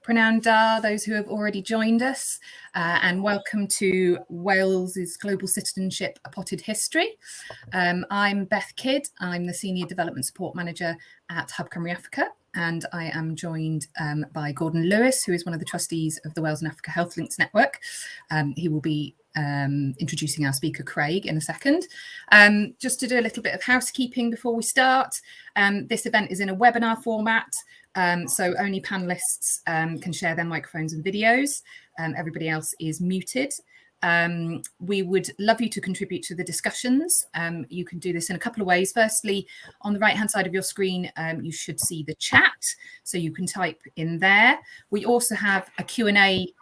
Prynawn da, those who have already joined us, and welcome to Wales's Global Citizenship, A Potted History. I'm Beth Kidd, I'm the Senior Development Support Manager at Hub Cymru Africa, and I am joined by Gordon Lewis, who is one of the trustees of the Wales and Africa Health Links Network. He will be introducing our speaker, Craig, in a second. Just to do a little bit of housekeeping before we start, this event is in a webinar format, so only panelists can share their microphones and videos. Everybody else is muted. We would love you to contribute to the discussions. You can do this in a couple of ways. Firstly, on the right hand side of your screen, you should see the chat, so you can type in there. We also have a Q&A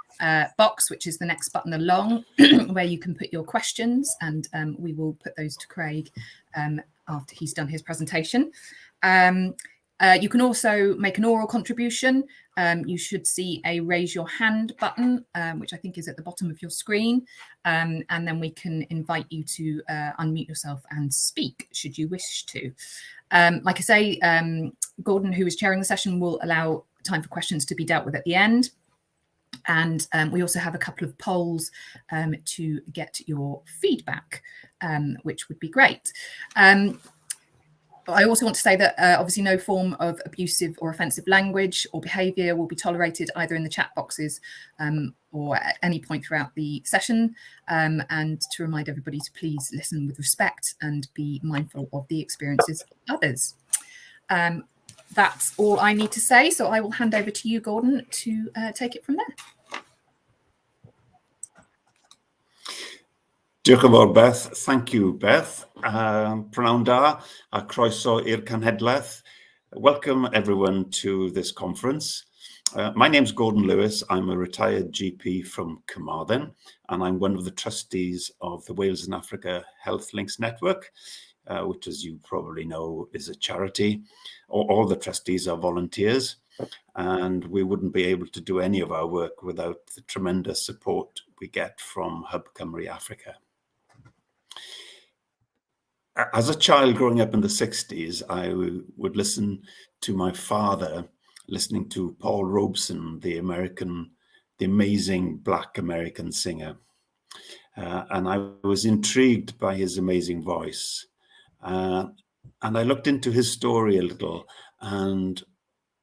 box, which is the next button along, where you can put your questions, and we will put those to Craig after he's done his presentation. You can also make an oral contribution. You should see a raise your hand button, which I think is at the bottom of your screen, and then we can invite you to unmute yourself and speak should you wish to. Like I say, Gordon, who is chairing the session, will allow time for questions to be dealt with at the end. And we also have a couple of polls to get your feedback, which would be great. I also want to say that obviously no form of abusive or offensive language or behaviour will be tolerated either in the chat boxes or at any point throughout the session. And to remind everybody to please listen with respect and be mindful of the experiences of others. That's all I need to say, so I will hand over to you, Gordon, to take it from there. Diolch yn fawr, Beth. Thank you, Beth. Prynawn da, a croeso i'r cenhedlaeth. Welcome, everyone, to this conference. My name's Gordon Lewis. I'm a retired GP from Carmarthen, and I'm one of the trustees of the Wales and Africa Health Links Network, which, as you probably know, is a charity. All the trustees are volunteers, and we wouldn't be able to do any of our work without the tremendous support we get from Hub Cymru Africa. As a child growing up in the 60s, I would listen to my father listening to Paul Robeson, the amazing Black American singer. And I was intrigued by his amazing voice. And I looked into his story a little and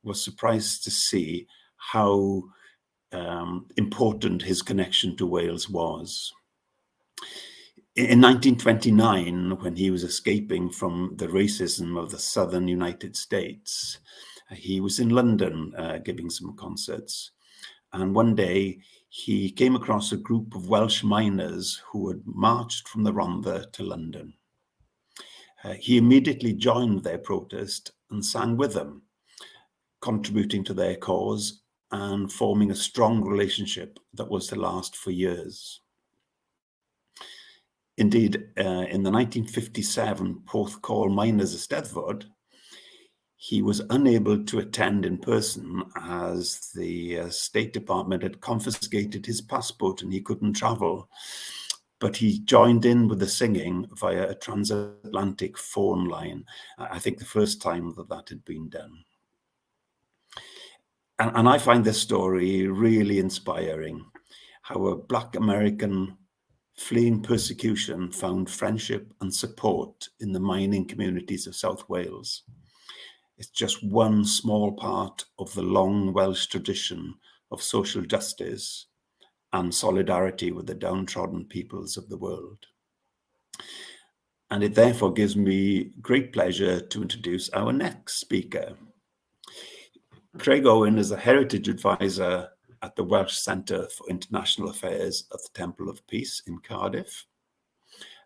was surprised to see how important his connection to Wales was. In 1929, when he was escaping from the racism of the southern United States, he was in London giving some concerts. And one day he came across a group of Welsh miners who had marched from the Rhondda to London. He immediately joined their protest and sang with them, contributing to their cause and forming a strong relationship that was to last for years. Indeed, in the 1957 Porthcawl Miners' Eisteddfod, he was unable to attend in person as the State Department had confiscated his passport and he couldn't travel. But he joined in with the singing via a transatlantic phone line. I think the first time that had been done. And I find this story really inspiring, how a Black American fleeing persecution found friendship and support in the mining communities of South Wales. It's just one small part of the long Welsh tradition of social justice and solidarity with the downtrodden peoples of the world. And it therefore gives me great pleasure to introduce our next speaker. Craig Owen is a heritage advisor at the Welsh Centre for International Affairs at the Temple of Peace in Cardiff,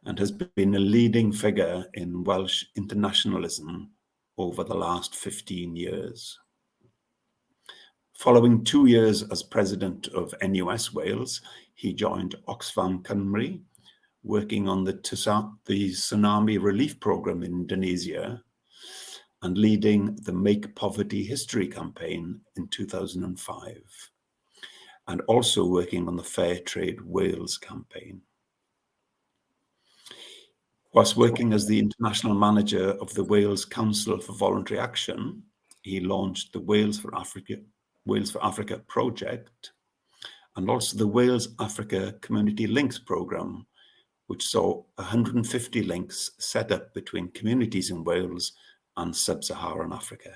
and has been a leading figure in Welsh internationalism over the last 15 years. Following 2 years as president of NUS Wales, he joined Oxfam Cymru, working on the tsunami relief program in Indonesia, and leading the Make Poverty History campaign in 2005. And also working on the Fair Trade Wales campaign. Whilst working as the international manager of the Wales Council for Voluntary Action, he launched the Wales for Africa Wales for Africa project, and also the Wales Africa Community Links Programme, which saw 150 links set up between communities in Wales and sub-Saharan Africa.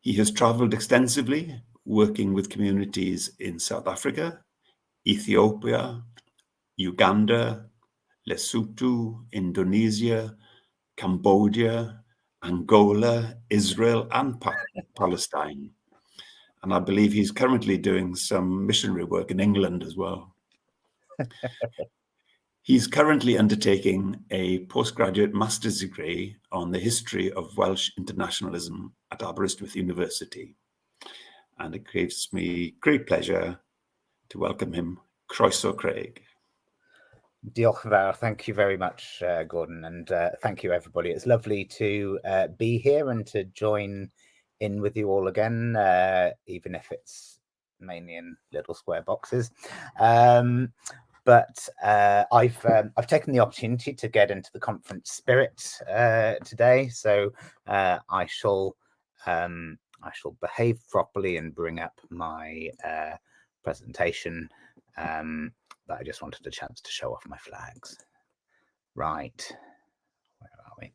He has travelled extensively, working with communities in South Africa, Ethiopia, Uganda, Lesotho, Indonesia, Cambodia, Angola, Israel, and Palestine. And I believe he's currently doing some missionary work in England as well. He's currently undertaking a postgraduate master's degree on the history of Welsh internationalism at Aberystwyth University. And it gives me great pleasure to welcome him, Croeso Craig. Diolch yn fawr. Thank you very much, Gordon, and thank you, everybody. It's lovely to be here and to join in with you all again, even if it's mainly in little square boxes. But I've taken the opportunity to get into the conference spirit today, so I shall behave properly and bring up my presentation. But I just wanted a chance to show off my flags. Right, where are we?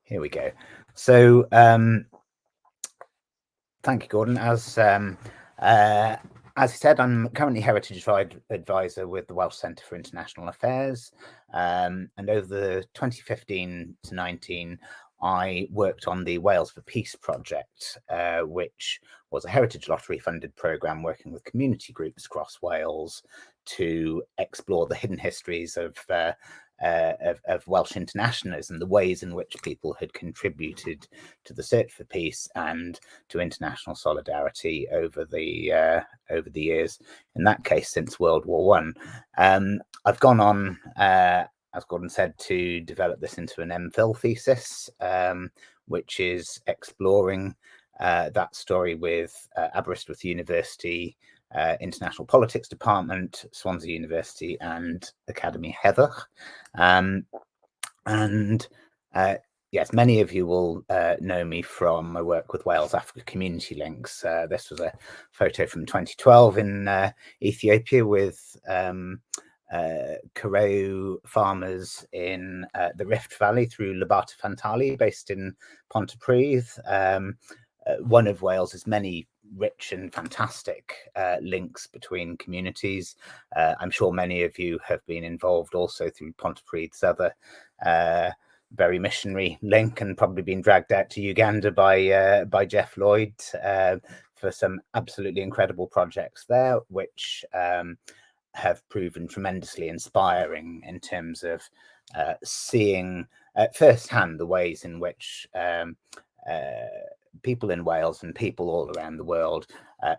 Here we go. So thank you, Gordon. As he said, I'm currently Heritage Advisor with the Welsh Centre for International Affairs, and over the 2015 to 19, I worked on the Wales for Peace project, which was a Heritage Lottery funded programme working with community groups across Wales to explore the hidden histories of Welsh internationalism, the ways in which people had contributed to the search for peace and to international solidarity over the years. In that case, since World War I. I've gone on, as Gordon said, to develop this into an MPhil thesis, which is exploring that story with Aberystwyth University, International Politics Department, Swansea University, and Academy Heddwch. Yes, many of you will know me from my work with Wales Africa Community Links. This was a photo from 2012 in Ethiopia with Karoo farmers in the Rift Valley through Labata Fantali, based in Pontypridd, one of Wales's many rich and fantastic links between communities. I'm sure many of you have been involved also through Pontypridd's other very missionary link, and probably been dragged out to Uganda by Jeff Lloyd for some absolutely incredible projects there, which have proven tremendously inspiring in terms of seeing firsthand the ways in which people in Wales and people all around the world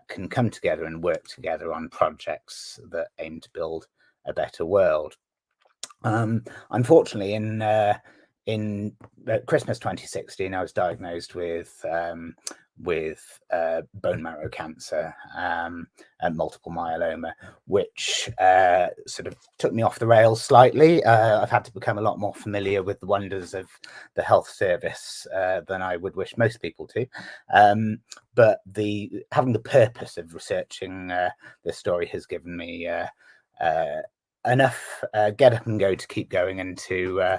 can come together and work together on projects that aim to build a better world. Unfortunately, in Christmas 2016, I was diagnosed with bone marrow cancer and multiple myeloma, which sort of took me off the rails slightly. I've had to become a lot more familiar with the wonders of the health service than I would wish most people to. But having the purpose of researching this story has given me enough get up and go to keep going, and to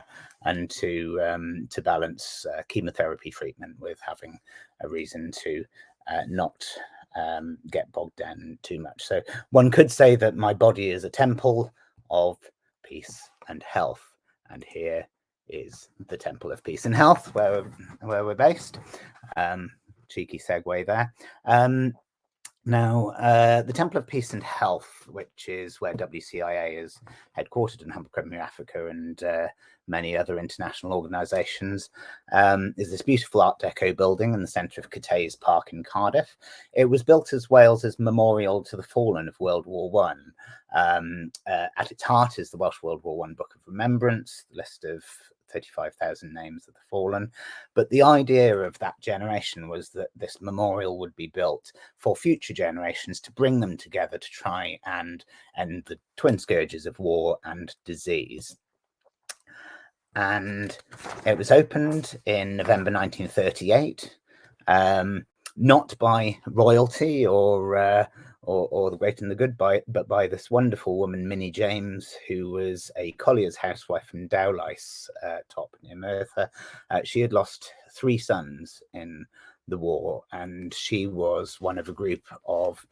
balance chemotherapy treatment with having a reason to not get bogged down too much. So one could say that my body is a temple of peace and health, and here is the Temple of Peace and Health where we're based. Cheeky segue there. Now, the Temple of Peace and Health, which is where WCIA is headquartered in Humble Cymru, Africa, and many other international organisations, is this beautiful Art Deco building in the centre of Cathays Park in Cardiff. It was built as Wales's memorial to the fallen of World War I. At its heart is the Welsh World War I Book of Remembrance, the list of 35,000 names of the fallen. But the idea of that generation was that this memorial would be built for future generations to bring them together to try and end the twin scourges of war and disease. And it was opened in November 1938. not by royalty or the great and the good, but by this wonderful woman, Minnie James, who was a collier's housewife from Dowlice Top near Merthyr. She had lost 3 sons in the war, and she was one of a group of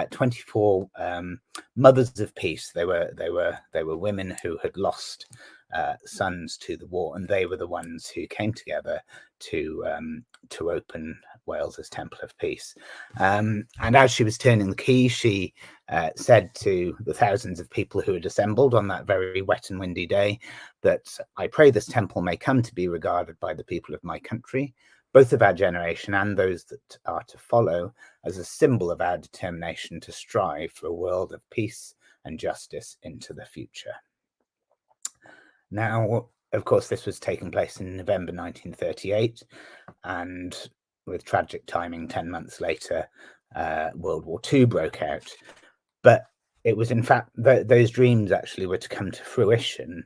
24 mothers of peace. They were women who had lost sons to the war, and they were the ones who came together to open Wales's Temple of Peace. And as she was turning the key, she said to the thousands of people who had assembled on that very wet and windy day that I pray this temple may come to be regarded by the people of my country, both of our generation and those that are to follow, as a symbol of our determination to strive for a world of peace and justice into the future. Now, of course, this was taking place in November 1938, and with tragic timing, 10 months later, World War II broke out. But it was, in fact, those dreams actually were to come to fruition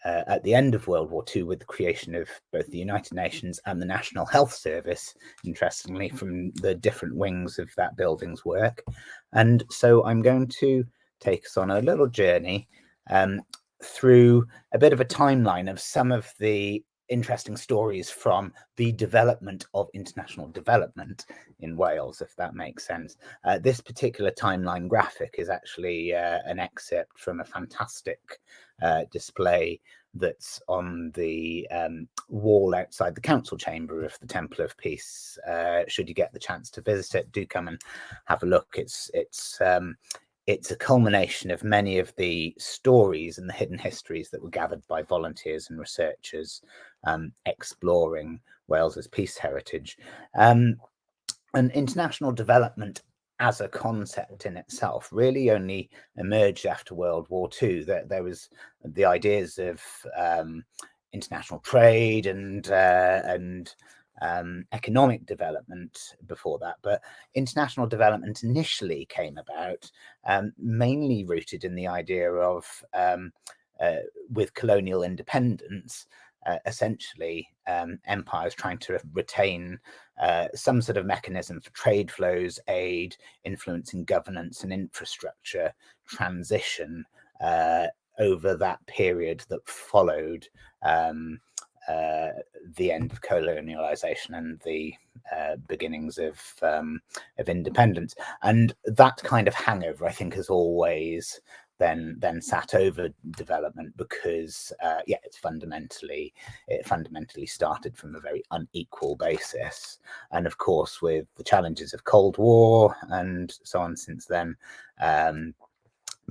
at the end of World War II, with the creation of both the United Nations and the National Health Service, interestingly, from the different wings of that building's work. And so I'm going to take us on a little journey through a bit of a timeline of some of the interesting stories from the development of international development in Wales, if that makes sense. This particular timeline graphic is actually an excerpt from a fantastic display that's on the wall outside the council chamber of the Temple of Peace. Should you get the chance to visit it, do come and have a look. It's a culmination of many of the stories and the hidden histories that were gathered by volunteers and researchers exploring Wales's peace heritage. And international development as a concept in itself really only emerged after World War II. There was the ideas of international trade and economic development before that, but international development initially came about mainly rooted in the idea of with colonial independence, essentially empires trying to retain some sort of mechanism for trade flows, aid, influencing governance and infrastructure transition over that period that followed the end of colonialization and the beginnings of independence. And that kind of hangover, I think, has always then sat over development, because it fundamentally started from a very unequal basis. And of course, with the challenges of Cold War and so on since then, there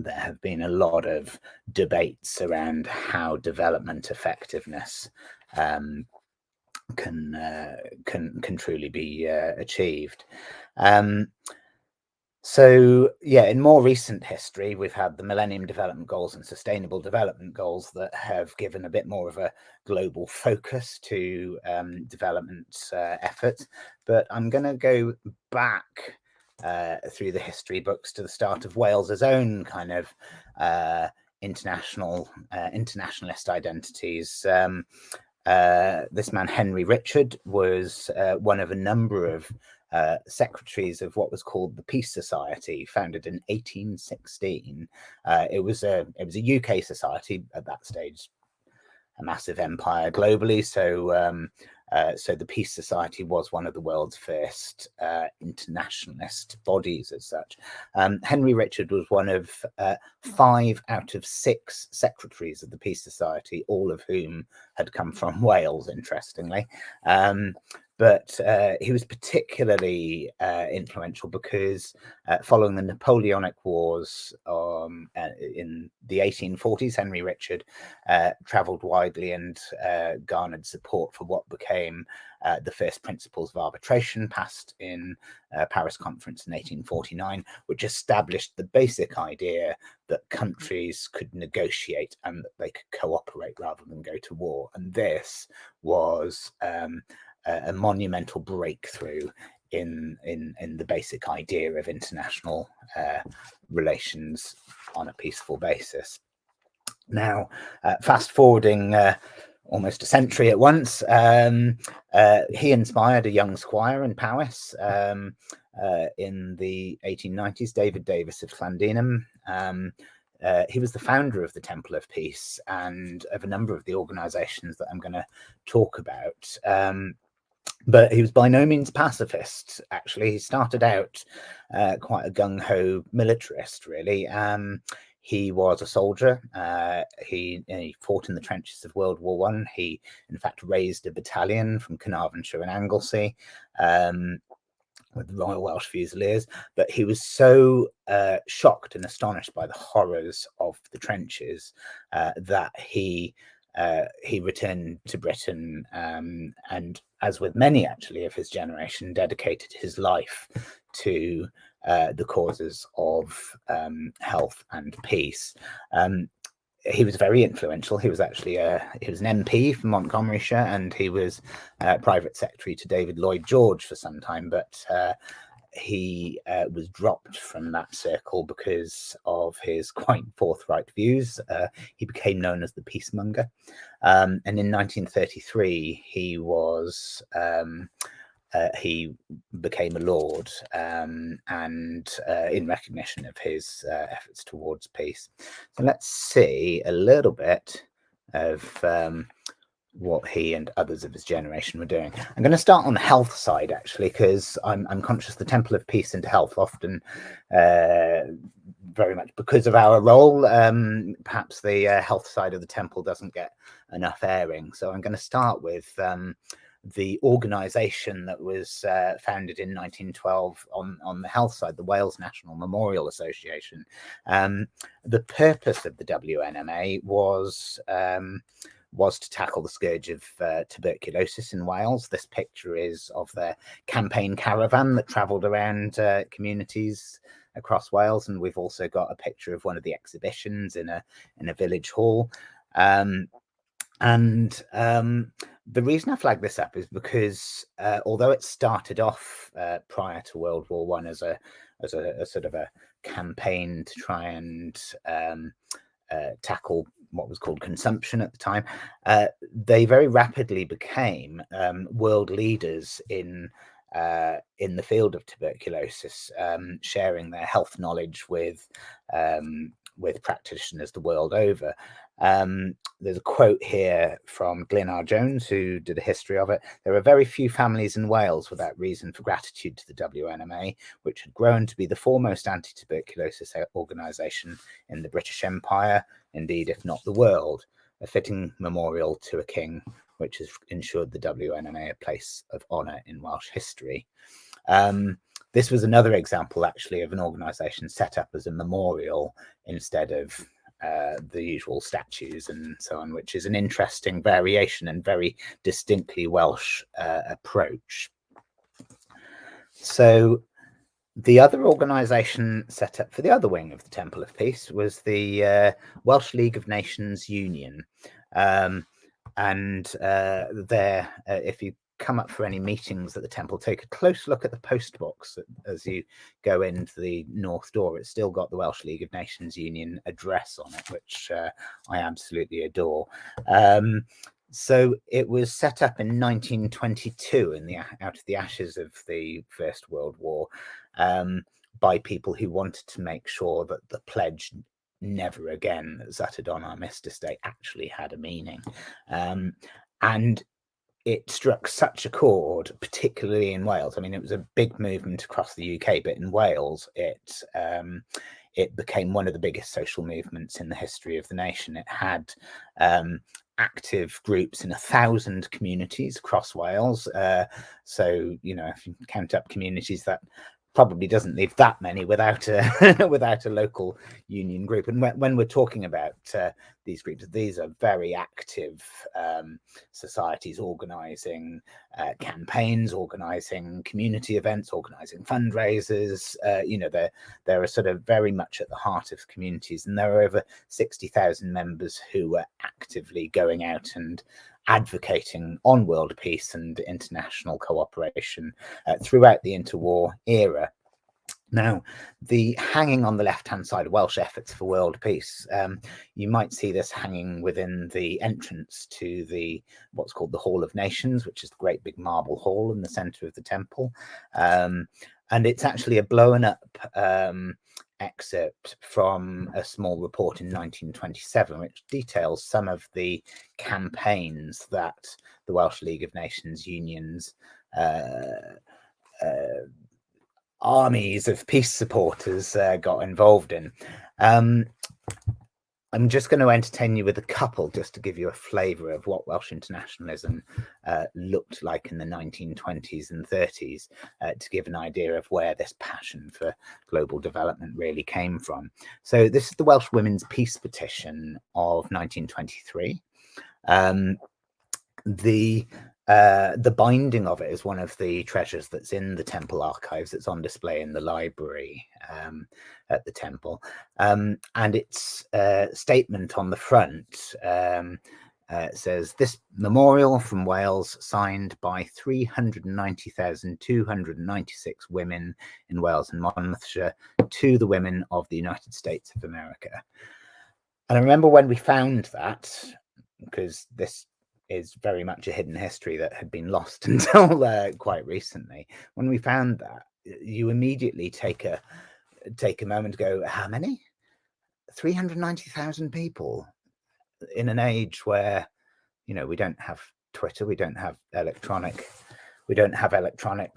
have been a lot of debates around how development effectiveness can truly be achieved. So in more recent history, we've had the Millennium Development Goals and Sustainable Development Goals that have given a bit more of a global focus to development efforts. But I'm going to go back through the history books to the start of Wales's own kind of internationalist identities. This man, Henry Richard, was one of a number of secretaries of what was called the Peace Society, founded in 1816. It was a UK society at that stage, a massive empire globally. So the Peace Society was one of the world's first internationalist bodies as such. Henry Richard was one of 5 out of 6 secretaries of the Peace Society, all of whom had come from Wales, interestingly. But he was particularly influential because following the Napoleonic Wars in the 1840s, Henry Richard travelled widely and garnered support for what became the first principles of arbitration, passed in Paris Conference in 1849, which established the basic idea that countries could negotiate and that they could cooperate rather than go to war. And this was a monumental breakthrough in the basic idea of international relations on a peaceful basis. Now, fast forwarding almost a century at once. He inspired a young squire in Powys in the 1890s, David Davis of Llandinam. He was the founder of the Temple of Peace and of a number of the organisations that I'm going to talk about. But he was by no means pacifist, actually. He started out quite a gung-ho militarist, really. He was a soldier. He fought in the trenches of World War I. He, in fact, raised a battalion from Carnarvonshire and Anglesey with the Royal Welsh Fusiliers. But he was so shocked and astonished by the horrors of the trenches that he returned to Britain and, as with many actually of his generation, dedicated his life to the causes of health and peace. He was very influential. He was actually he was an MP from Montgomeryshire, and he was private secretary to David Lloyd George for some time, but he was dropped from that circle because of his quite forthright views. He became known as the peacemonger, and in 1933 he was he became a lord, and in recognition of his efforts towards peace. So let's see a little bit of what he and others of his generation were doing. I'm going to start on the health side, actually, because I'm conscious the Temple of Peace into health often, very much because of our role, perhaps the health side of the temple doesn't get enough airing. So I'm going to start with the organisation that was founded in 1912 on the health side, the Wales National Memorial Association. The purpose of the WNMA was to tackle the scourge of tuberculosis in Wales. This picture is of their campaign caravan that travelled around communities across Wales, and we've also got a picture of one of the exhibitions in a village hall. The reason I flag this up is because although it started off prior to World War I as a sort of a campaign to try and tackle what was called consumption at the time, they very rapidly became world leaders in the field of tuberculosis, sharing their health knowledge with practitioners the world over. There's a quote here from Glyn R. Jones, who did a history of it. There are very few families in Wales without reason for gratitude to the WNMA, which had grown to be the foremost anti-tuberculosis organisation in the British Empire, indeed, if not the world. A fitting memorial to a king, which has ensured the WNMA a place of honour in Welsh history. This was another example, actually, of an organisation set up as a memorial instead of the usual statues and so on, which is an interesting variation and very distinctly Welsh approach. So the other organisation set up for the other wing of the Temple of Peace was the Welsh League of Nations Union. If you come up for any meetings at the temple, take a close look at the post box as you go into the north door. It's still got the Welsh League of Nations Union address on it, which I absolutely adore. So it was set up in 1922 out of the ashes of the First World War by people who wanted to make sure that the pledge "never again" that's uttered on Armistice Day actually had a meaning. And it struck such a chord, particularly in Wales. I mean, it was a big movement across the UK, but in Wales, it became one of the biggest social movements in the history of the nation. It had active groups in 1,000 communities across Wales. So, you know, if you count up communities, that probably doesn't leave that many without a without a local union group. And when we're talking about these groups, these are very active societies organising campaigns, organising community events, organising fundraisers. You know, they're sort of very much at the heart of communities, and there are over 60,000 members who are actively going out and advocating on world peace and international cooperation throughout the interwar era. Now, the hanging on the left-hand side, Welsh efforts for world peace, you might see this hanging within the entrance to what's called the Hall of Nations, which is the great big marble hall in the center of the temple. And it's actually a blown up excerpt from a small report in 1927, which details some of the campaigns that the Welsh League of Nations unions armies of peace supporters got involved in. I'm just going to entertain you with a couple just to give you a flavour of what Welsh internationalism looked like in the 1920s and 30s, to give an idea of where this passion for global development really came from. So this is the Welsh Women's Peace Petition of 1923. The binding of it is one of the treasures that's in the temple archives. It's on display in the library at the temple, and its statement on the front says, "This memorial from Wales, signed by 390,296 women in Wales and Monmouthshire, to the women of the United States of America." And I remember when we found that, because this is very much a hidden history that had been lost until quite recently. When we found that, you immediately take a moment to go, how many? 390,000 people in an age where, you know, we don't have Twitter, we don't have electronic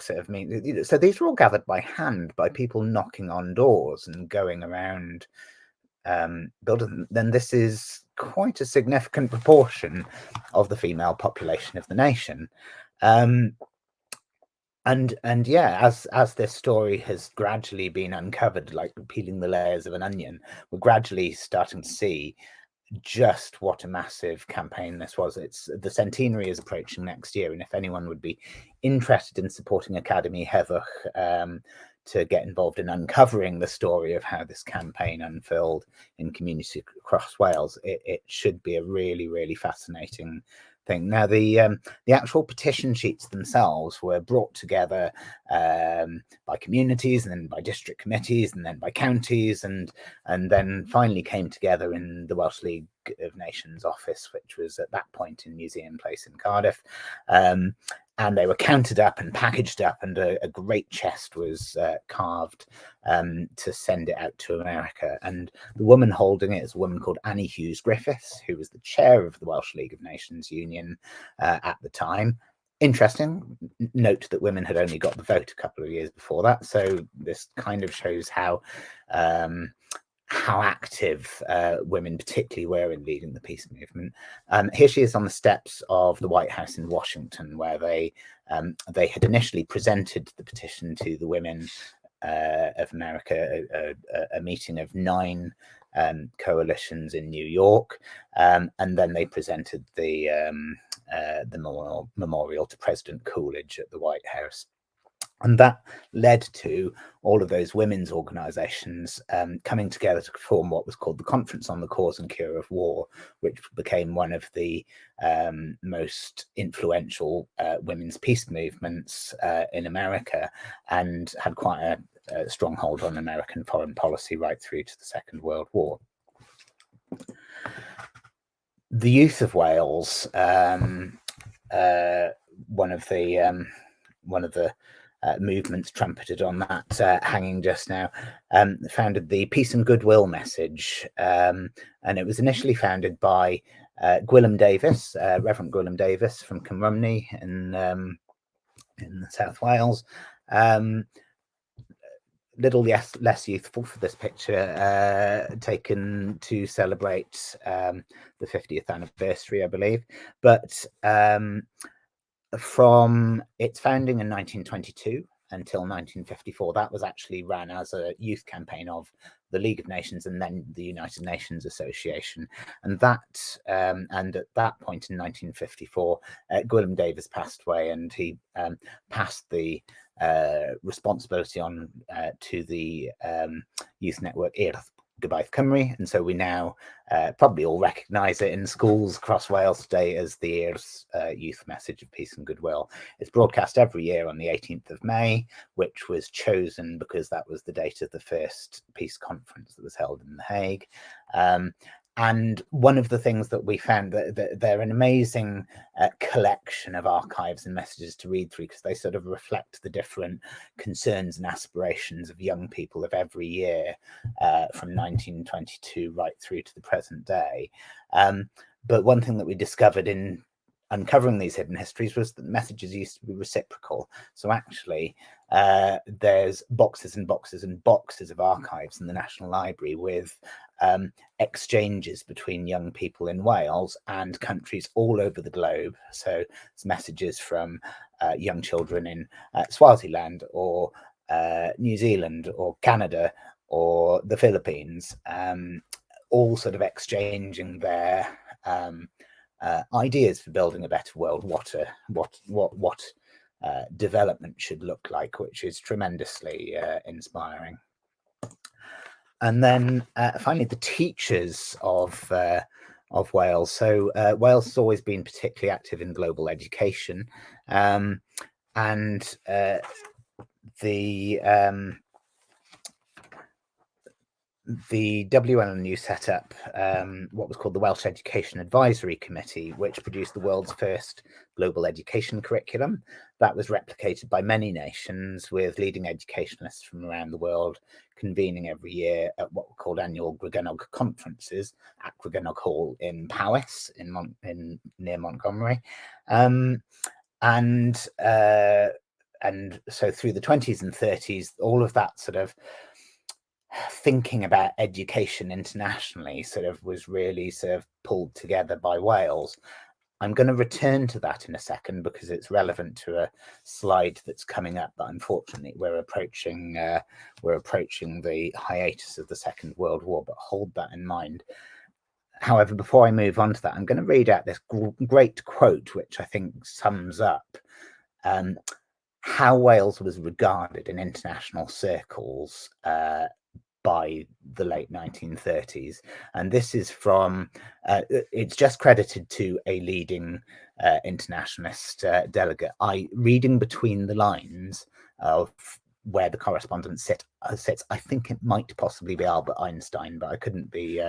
sort of means. So these were all gathered by hand by people knocking on doors and going around building. Then this is quite a significant proportion of the female population of the nation. And yeah, as this story has gradually been uncovered, like peeling the layers of an onion, we're gradually starting to see just what a massive campaign this was. It's the centenary is approaching next year, and if anyone would be interested in supporting Academy Heddwch to get involved in uncovering the story of how this campaign unfurled in communities across Wales, it should be a really, really fascinating thing. Now, the actual petition sheets themselves were brought together by communities, and then by district committees, and then by counties, and then finally came together in the Welsh League of Nations office, which was at that point in Museum Place in Cardiff. And they were counted up and packaged up, and a great chest was carved to send it out to America. And the woman holding it is a woman called Annie Hughes Griffiths, who was the chair of the Welsh League of Nations Union at the time. Interesting note that women had only got the vote a couple of years before that. So this kind of shows how active women particularly were in leading the peace movement. Here she is on the steps of the White House in Washington, where they had initially presented the petition to the women of America, a meeting of 9 coalitions in New York, and then they presented the memorial to President Coolidge at the White House. And that led to all of those women's organizations coming together to form what was called the Conference on the Cause and Cure of War, which became one of the most influential women's peace movements in America, and had quite a stronghold on American foreign policy right through to the Second World War. The youth of Wales, one of the movements trumpeted on that hanging just now, founded the Peace and Goodwill message, and it was initially founded by Gwilym Davies, Reverend Gwilym Davies from Cymru in South Wales. Little less youthful for this picture, taken to celebrate the 50th anniversary, I believe. But from its founding in 1922 until 1954, that was actually ran as a youth campaign of the League of Nations and then the United Nations Association. And at that point in 1954, Gwilym Davies passed away, and he passed the responsibility on to the youth network Goodbye Cymru, and so we now probably all recognise it in schools across Wales today as the year's youth message of peace and goodwill. It's broadcast every year on the 18th of May, which was chosen because that was the date of the first peace conference that was held in The Hague. And one of the things that we found that they're an amazing collection of archives and messages to read through, because they sort of reflect the different concerns and aspirations of young people of every year from 1922 right through to the present day. But one thing that we discovered in uncovering these hidden histories was that messages used to be reciprocal. So actually, there's boxes and boxes and boxes of archives in the National Library with exchanges between young people in Wales and countries all over the globe. So it's messages from young children in Swaziland or New Zealand or Canada or the Philippines, all sort of exchanging their ideas for building a better world, what development should look like, which is tremendously inspiring. And then finally, the teachers of Wales. So Wales has always been particularly active in global education, and the WLNU set up what was called the Welsh Education Advisory Committee, which produced the world's first global education curriculum. That was replicated by many nations, with leading educationalists from around the world convening every year at what were called annual Grugynnog conferences at Grugynnog Hall in Powys, near Montgomery. And so through the 20s and 30s, all of that sort of thinking about education internationally was really pulled together by Wales. I'm going to return to that in a second because it's relevant to a slide that's coming up, but unfortunately we're approaching the hiatus of the Second World War, but hold that in mind. However, before I move on to that, I'm going to read out this great quote, which I think sums up how Wales was regarded in international circles by the late 1930s. And this is from, it's just credited to a leading internationalist delegate. Reading between the lines of where the correspondent sits, I think it might possibly be Albert Einstein, but I couldn't be,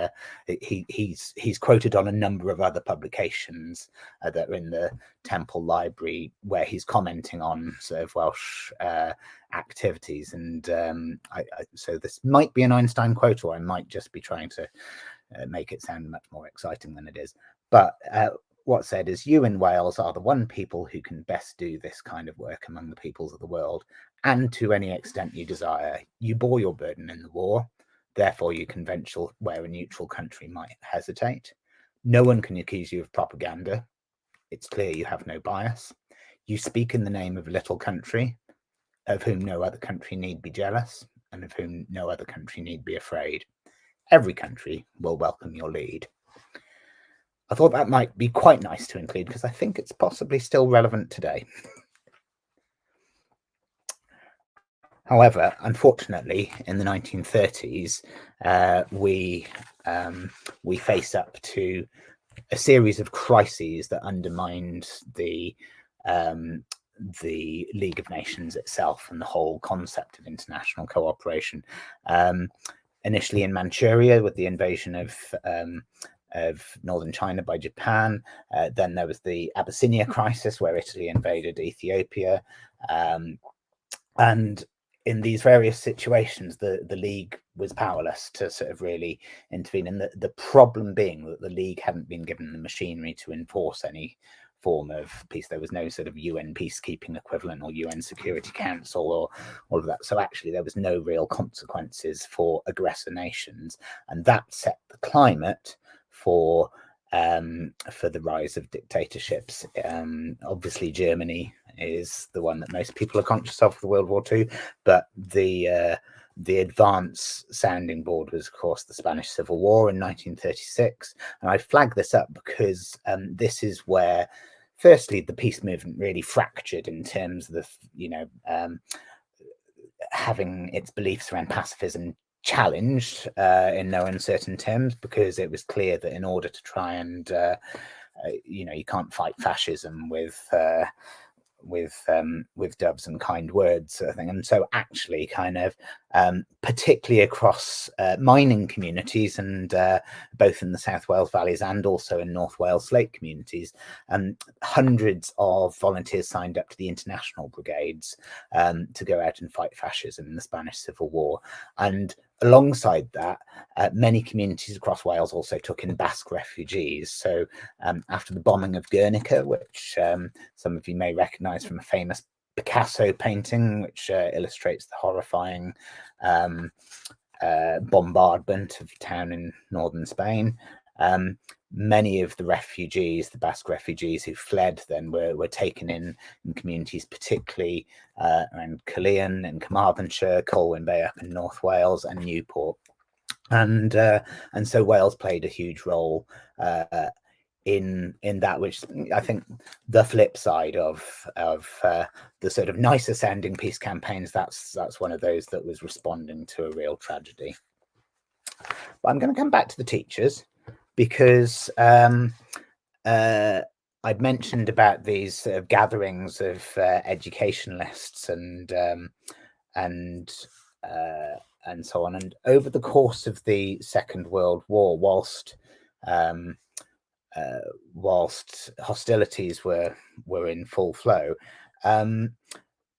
he's quoted on a number of other publications that are in the Temple Library where he's commenting on Welsh activities. And so this might be an Einstein quote, or I might just be trying to make it sound much more exciting than it is. But what's said is, you in Wales are the one people who can best do this kind of work among the peoples of the world, and to any extent you desire. You bore your burden in the war, therefore you can venture where a neutral country might hesitate. No one can accuse you of propaganda. It's clear you have no bias. You speak in the name of a little country, of whom no other country need be jealous, and of whom no other country need be afraid. Every country will welcome your lead. I thought that might be quite nice to include because I think it's possibly still relevant today. However, unfortunately, in the 1930s, we face up to a series of crises that undermined the League of Nations itself and the whole concept of international cooperation. Initially in Manchuria with the invasion of northern China by Japan. Then there was the Abyssinia crisis where Italy invaded Ethiopia. And in these various situations, the League was powerless to really intervene. And the problem being that the League hadn't been given the machinery to enforce any form of peace. There was no UN peacekeeping equivalent or UN Security Council or all of that. So actually there was no real consequences for aggressor nations. And that set the climate for the rise of dictatorships. Obviously Germany is the one that most people are conscious of for World War II, but the advance sounding board was, of course, the Spanish Civil War in 1936. And I flag this up because this is where, firstly, the peace movement really fractured in terms of having its beliefs around pacifism challenged in no uncertain terms, because it was clear that in order to try and you can't fight fascism with doves and kind words, sort of thing. And so actually kind of particularly across mining communities, and both in the South Wales valleys and also in North Wales slate communities, hundreds of volunteers signed up to the international brigades to go out and fight fascism in the Spanish Civil War. And alongside that, many communities across Wales also took in Basque refugees. So after the bombing of Guernica, which some of you may recognise from a famous Picasso painting, which illustrates the horrifying bombardment of a town in northern Spain, many of the refugees, the Basque refugees who fled then, were taken in communities, particularly around Caerleon in Carmarthenshire, Colwyn Bay up in North Wales, and Newport. And so Wales played a huge role in that, which I think the flip side of the sort of nicer sounding peace campaigns, that's one of those that was responding to a real tragedy. But I'm going to come back to the teachers, because I'd mentioned about these gatherings of educationalists and so on. And over the course of the Second World War, whilst hostilities were in full flow,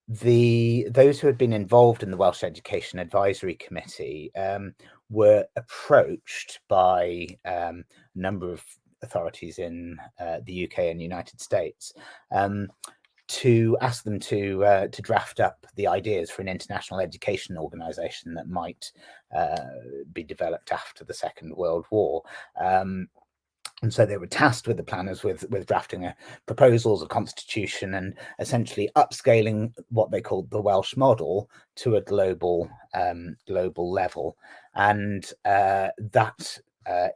those who had been involved in the Welsh Education Advisory Committee were approached by a number of authorities in the UK and United States to ask them to draft up the ideas for an international education organisation that might be developed after the Second World War. And so they were tasked with the planners with drafting proposals, a constitution, and essentially upscaling what they called the Welsh model to a global level. And that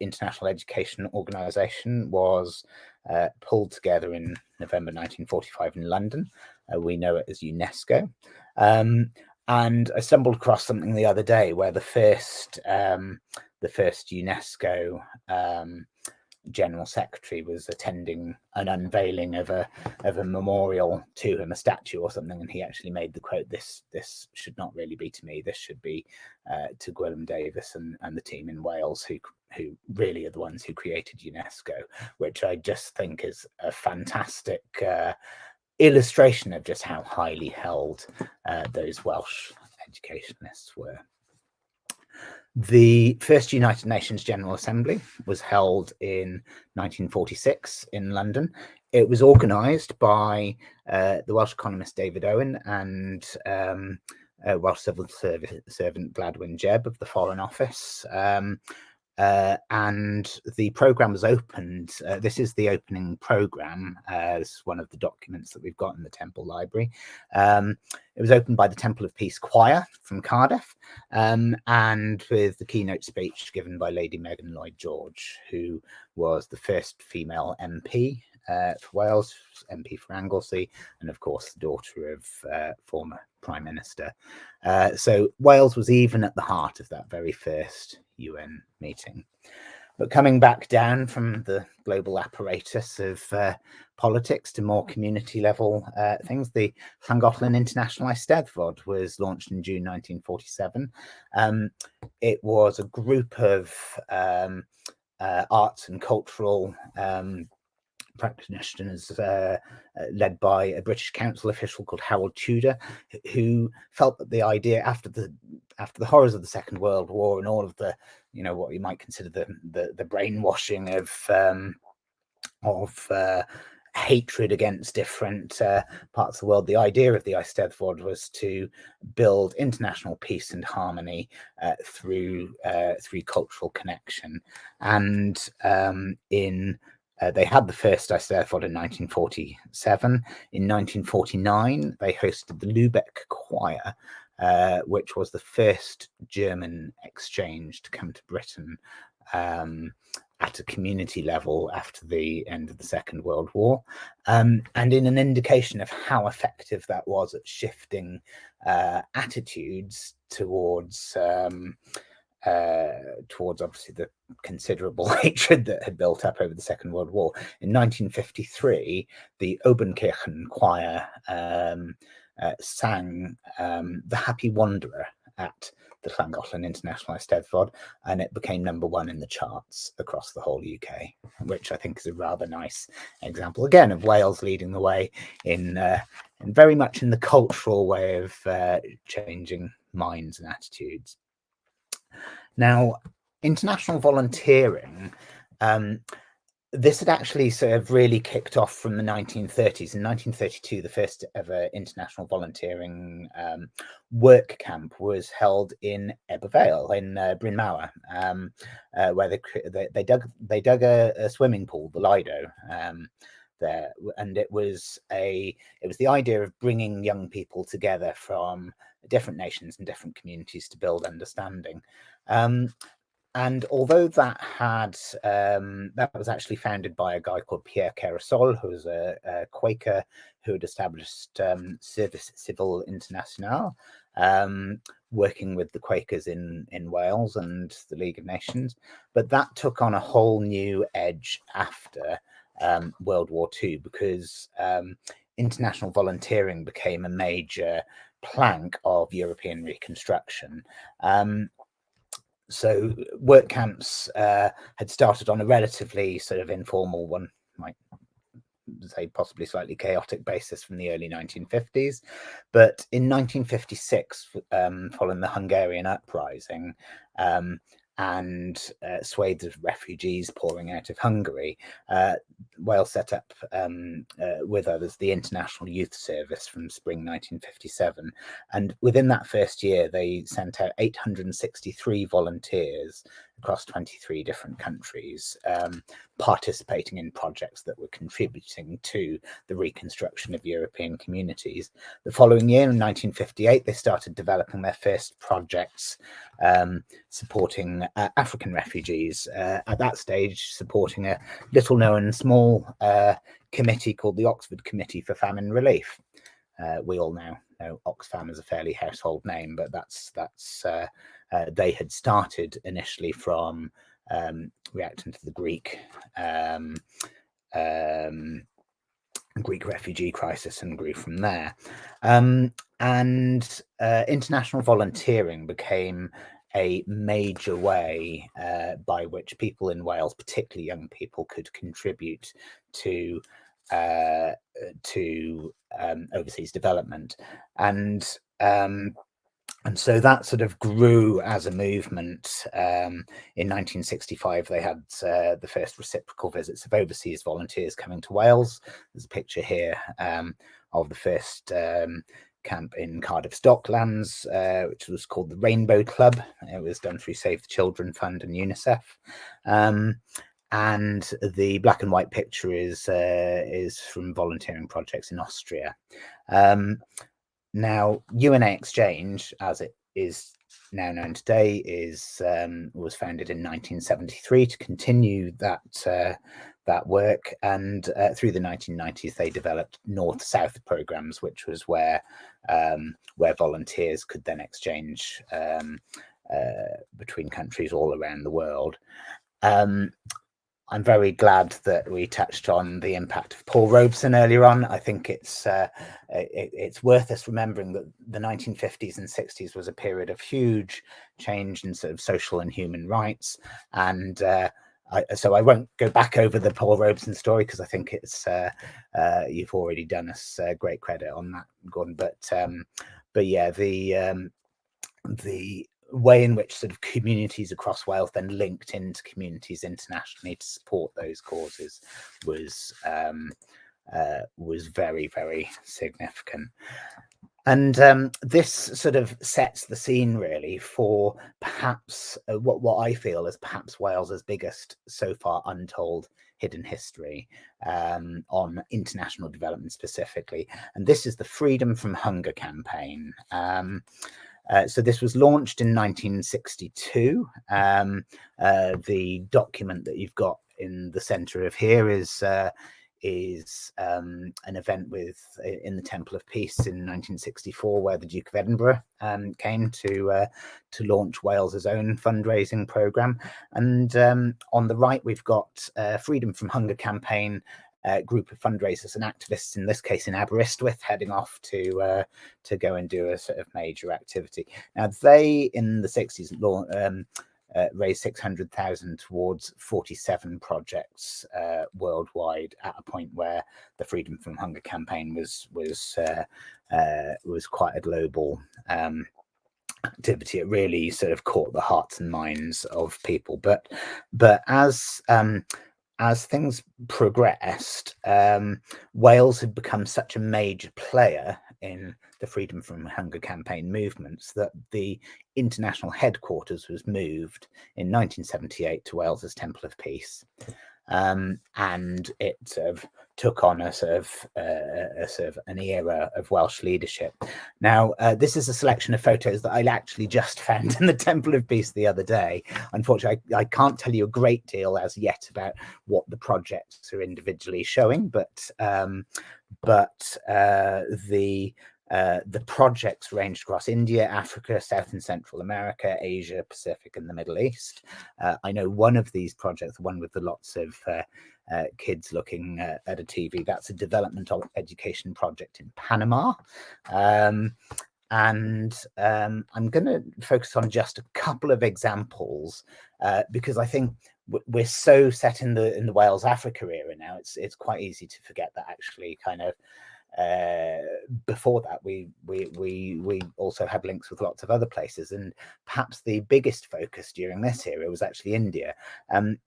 international education organisation was pulled together in November 1945 in London. We know it as UNESCO. And I stumbled across something the other day where the first UNESCO General Secretary was attending an unveiling of a memorial to him, a statue or something, and he actually made the quote, "This should not really be to me. This should be to Gwilym Davies and the team in Wales, who really are the ones who created UNESCO," which I just think is a fantastic illustration of just how highly held those Welsh educationalists were. The first United Nations General Assembly was held in 1946 in London. It was organised by the Welsh economist David Owen and Welsh civil servant Gladwyn Jebb of the Foreign Office. And the programme was opened. This is the opening programme. This is one of the documents that we've got in the Temple Library. It was opened by the Temple of Peace Choir from Cardiff, and with the keynote speech given by Lady Megan Lloyd George, who was the first female MP for Wales, MP for Anglesey, and of course the daughter of former Prime Minister. So Wales was even at the heart of that very first UN meeting. But coming back down from the global apparatus of politics to more community level things, the Llangollen International Eisteddfod was launched in June 1947. It was a group of arts and cultural practitioners led by a British council official called Harold Tudor, who felt that the idea after the horrors of the Second World War and all of the, what you might consider the brainwashing of hatred against different parts of the world, the idea of the Eisteddfod was to build international peace and harmony through cultural connection. And they had the first Eisteddfod in 1947. In 1949, they hosted the Lübeck Choir, which was the first German exchange to come to Britain at a community level after the end of the Second World War, and in an indication of how effective that was at shifting attitudes towards towards obviously the considerable hatred that had built up over the Second World War. In 1953, the Obenkirchen choir sang The Happy Wanderer at the Llangollen International Eisteddfod, and it became #1 in the charts across the whole UK, which I think is a rather nice example, again, of Wales leading the way in very much in the cultural way of changing minds and attitudes. Now, international volunteering, this had actually sort of really kicked off from the 1930s. In 1932, the first ever international volunteering work camp was held in Ebervale in Bryn Mawr, where they dug a swimming pool, the Lido, there, and it was the idea of bringing young people together from different nations and different communities to build understanding. And although that was actually founded by a guy called Pierre Carasol, who was a Quaker who had established Service Civil International, working with the Quakers in Wales and the League of Nations, but that took on a whole new edge after World War II, because international volunteering became a major plank of European reconstruction. So work camps had started on a relatively sort of informal, one might say possibly slightly chaotic basis from the early 1950s. But in 1956, following the Hungarian uprising, and swathes of refugees pouring out of Hungary, Wales set up with others the International Youth Service from spring 1957. And within that first year, they sent out 863 volunteers across 23 different countries, participating in projects that were contributing to the reconstruction of European communities. The following year, in 1958, they started developing their first projects supporting African refugees. At that stage, supporting a little-known small committee called the Oxford Committee for Famine Relief. We all now know Oxfam is a fairly household name, but that's they had started initially from reacting to the Greek refugee crisis and grew from there. And international volunteering became a major way by which people in Wales, particularly young people, could contribute to overseas development. And so that sort of grew as a movement. In 1965, they had the first reciprocal visits of overseas volunteers coming to Wales. There's a picture here of the first camp in Cardiff's Docklands, which was called the Rainbow Club. It was done through Save the Children Fund and UNICEF. And the black and white picture is from volunteering projects in Austria. Now, UNA Exchange, as it is now known today, was founded in 1973 to continue that work, and through the 1990s they developed North-South programs, which was where volunteers could then exchange between countries all around the world. I'm very glad that we touched on the impact of Paul Robeson earlier on. I think it's worth us remembering that the 1950s and 60s was a period of huge change in sort of social and human rights. And so I won't go back over the Paul Robeson story, because I think it's you've already done us great credit on that, Gordon. But yeah, the way in which sort of communities across Wales then linked into communities internationally to support those causes was very, very significant. And this sort of sets the scene really for perhaps what I feel is perhaps Wales's biggest so far untold hidden history on international development specifically. And this is the Freedom from Hunger campaign. So this was launched in 1962. The document that you've got in the center of here is is an event in the Temple of Peace in 1964, where the Duke of Edinburgh came to launch Wales's own fundraising programme. And on the right, we've got Freedom from Hunger campaign group of fundraisers and activists, in this case in Aberystwyth, heading off to go and do a sort of major activity. Now, they in the 60s raised 600,000 towards 47 projects worldwide, at a point where the Freedom from Hunger campaign was quite a global activity. It really sort of caught the hearts and minds of people. But as things progressed, Wales had become such a major player in the Freedom from Hunger campaign movements that the international headquarters was moved in 1978 to Wales's Temple of Peace. And it sort of took on a sort of an era of Welsh leadership. Now, this is a selection of photos that I actually just found in the Temple of Peace the other day. Unfortunately, I can't tell you a great deal as yet about what the projects are individually showing, but the projects ranged across India, Africa, South and Central America, Asia, Pacific, and the Middle East. I know one of these projects, the one with the lots of kids looking at a TV, that's a development education project in Panama. And I'm going to focus on just a couple of examples because I think we're so set in the Wales Africa era now. It's quite easy to forget that actually kind of before that we also had links with lots of other places, and perhaps the biggest focus during this era was actually India.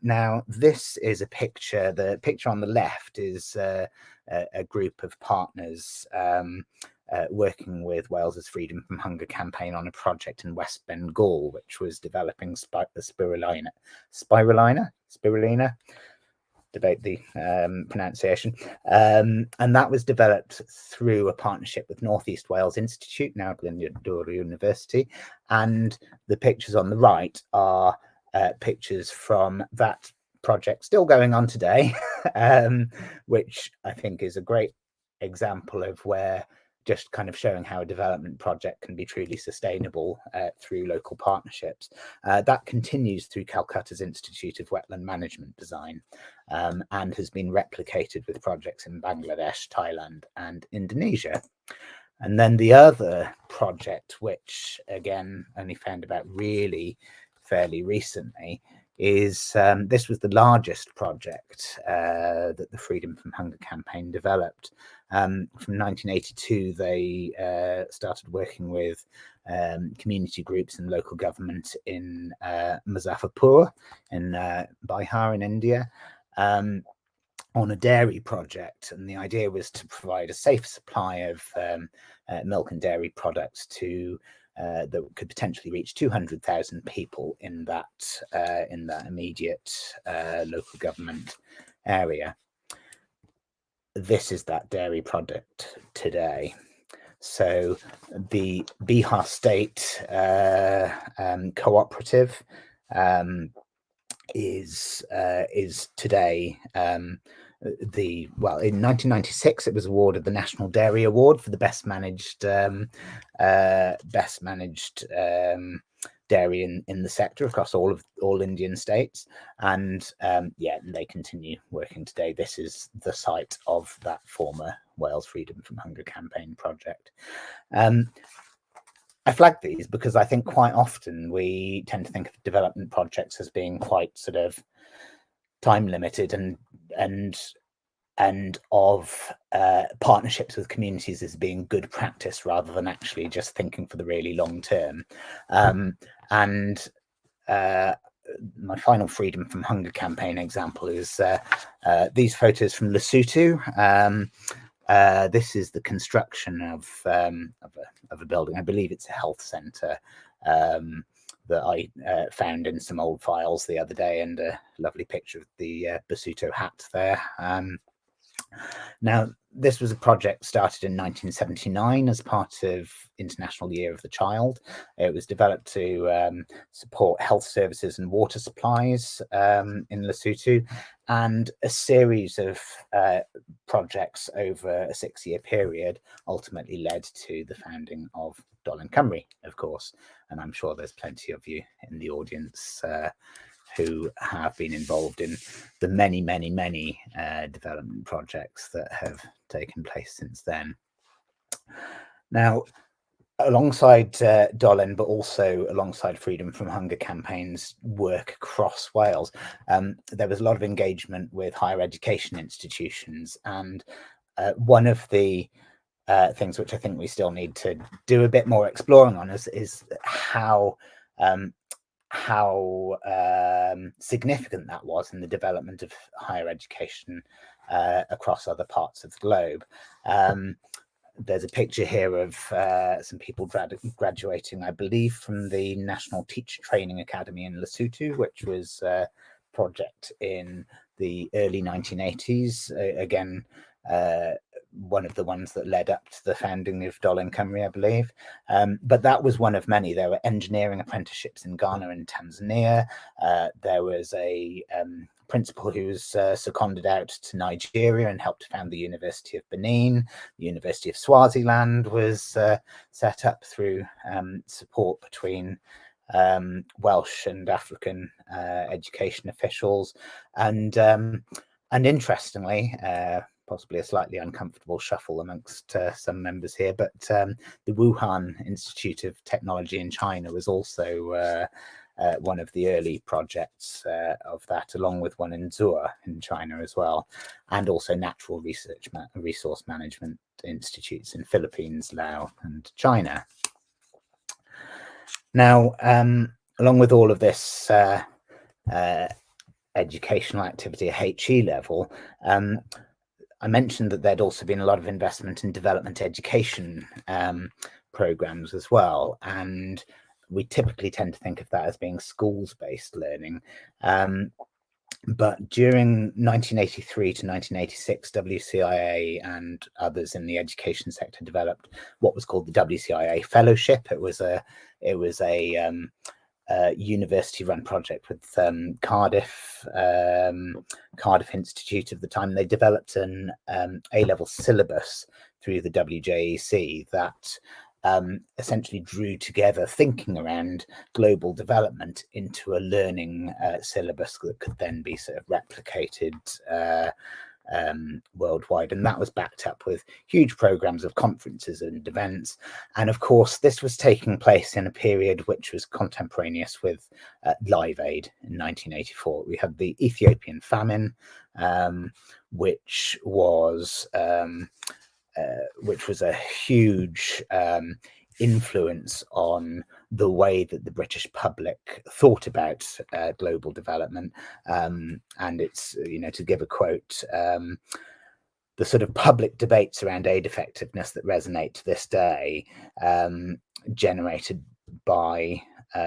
Now this is a picture. The picture on the left is a group of partners working with Wales's Freedom from Hunger campaign on a project in West Bengal, which was developing spirulina. Debate the pronunciation, and that was developed through a partnership with North East Wales Institute, now Glyndŵr University. And the pictures on the right are pictures from that project still going on today, which I think is a great example of where just kind of showing how a development project can be truly sustainable through local partnerships. That continues through Calcutta's Institute of Wetland Management Design, and has been replicated with projects in Bangladesh, Thailand, and Indonesia. And then the other project, which again only found about really fairly recently, is this was the largest project that the Freedom from Hunger campaign developed. From 1982, they started working with community groups and local government in Muzaffarpur in Bihar in India, on a dairy project. And the idea was to provide a safe supply of milk and dairy products to that could potentially reach 200,000 people in that immediate local government area. This is that dairy product today. So the Bihar State Cooperative is today in 1996 it was awarded the National Dairy Award for the best managed dairy in the sector across all Indian states, and they continue working today. This is the site of that former Wales Freedom from Hunger campaign project. I flag these because I think quite often we tend to think of development projects as being quite sort of time limited and of partnerships with communities as being good practice rather than actually just thinking for the really long term. My final Freedom from Hunger campaign example is these photos from Lesotho. This is the construction of a building. I believe it's a health centre that I found in some old files the other day, and a lovely picture of the Basuto hat there. Now, This was a project started in 1979 as part of International Year of the Child. It was developed to support health services and water supplies in Lesotho, and a series of projects over a 6-year period ultimately led to the founding of Dol Cymru, of course. And I'm sure there's plenty of you in the audience who have been involved in the many development projects that have taken place since then. Now, alongside Dolen, but also alongside Freedom from Hunger campaigns work across Wales, there was a lot of engagement with higher education institutions, and one of the things which I think we still need to do a bit more exploring on is how significant that was in the development of higher education across other parts of the globe. There's a picture here of some people graduating, I believe, from the National Teacher Training Academy in Lesotho, which was a project in the early 1980s. Again, one of the ones that led up to the founding of Dol Cymru, I believe. But that was one of many. There were engineering apprenticeships in Ghana and Tanzania. There was a principal who was seconded out to Nigeria and helped found the University of Benin. The University of Swaziland was set up through support between Welsh and African education officials. And interestingly, possibly a slightly uncomfortable shuffle amongst some members here, but the Wuhan Institute of Technology in China was also one of the early projects of that, along with one in Zhuo in China as well, and also natural resource management institutes in Philippines, Laos, and China. Now, along with all of this educational activity at HE level, I mentioned that there'd also been a lot of investment in development education programs as well, and we typically tend to think of that as being schools-based learning. But during 1983 to 1986, WCIA and others in the education sector developed what was called the Wcia Fellowship. It was a university-run project with Cardiff Institute of the time. They developed an A-level syllabus through the WJEC that essentially drew together thinking around global development into a learning syllabus that could then be sort of replicated worldwide, and that was backed up with huge programs of conferences and events. And of course, this was taking place in a period which was contemporaneous with Live Aid in 1984. We had the Ethiopian Famine, which was a huge influence on the way that the British public thought about global development. And it's, to give a quote, the sort of public debates around aid effectiveness that resonate to this day, generated by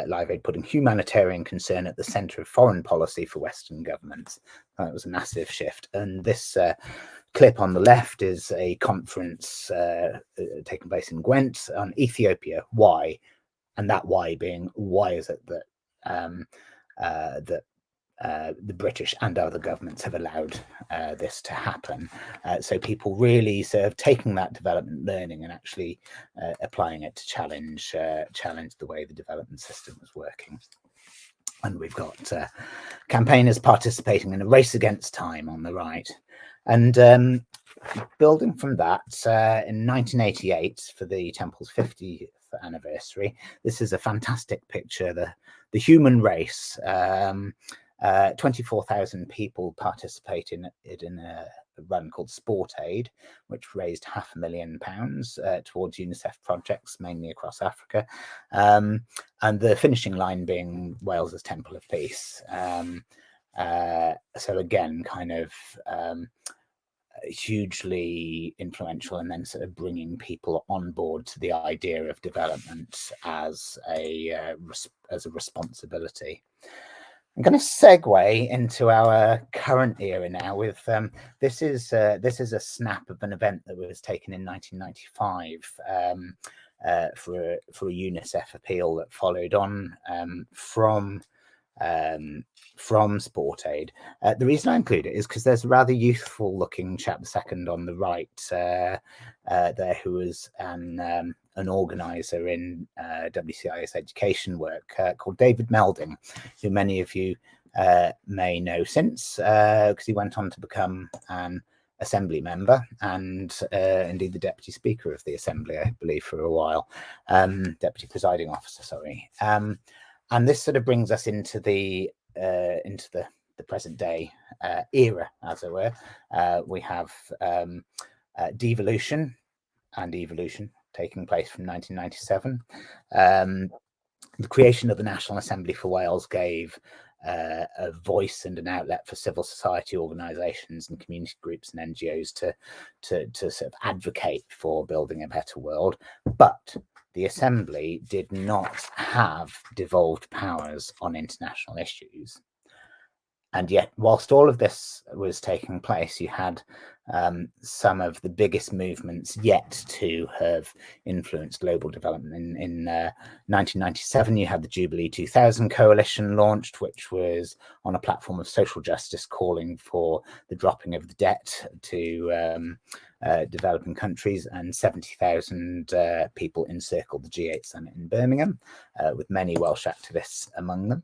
Live Aid putting humanitarian concern at the centre of foreign policy for Western governments. It was a massive shift. And this clip on the left is a conference taking place in Gwent on Ethiopia. Why? And that why being, why is it that the British and other governments have allowed this to happen? So people really sort of taking that development learning and actually applying it to challenge the way the development system was working. And we've got campaigners participating in a race against time on the right. And building from that, in 1988, for the temple's 50th anniversary, this is a fantastic picture, the human race. 24,000 people participate in it in a run called Sport Aid, which raised £500,000 towards UNICEF projects, mainly across Africa. And the finishing line being Wales's Temple of Peace. So again, kind of hugely influential, and then sort of bringing people on board to the idea of development as a responsibility. I'm going to segue into our current era now with this is a snap of an event that was taken in 1995 for a UNICEF appeal that followed on from Sport Aid. The reason I include it is because there's a rather youthful looking chap, the second on the right there, who was an organizer in WCIS education work called David Melding, who many of you may know since, because he went on to become an Assembly member and indeed the Deputy Speaker of the Assembly, I believe, for a while, Deputy Presiding Officer, sorry. And this sort of brings us into the present day era, as it were. We have devolution and evolution taking place from 1997. The creation of the National Assembly for Wales gave a voice and an outlet for civil society organisations and community groups and NGOs to sort of advocate for building a better world. But the Assembly did not have devolved powers on international issues. And yet, whilst all of this was taking place, you had some of the biggest movements yet to have influenced global development. In 1997, you had the Jubilee 2000 Coalition launched, which was on a platform of social justice, calling for the dropping of the debt to developing countries, and 70,000 people encircled the G8 summit in Birmingham, with many Welsh activists among them.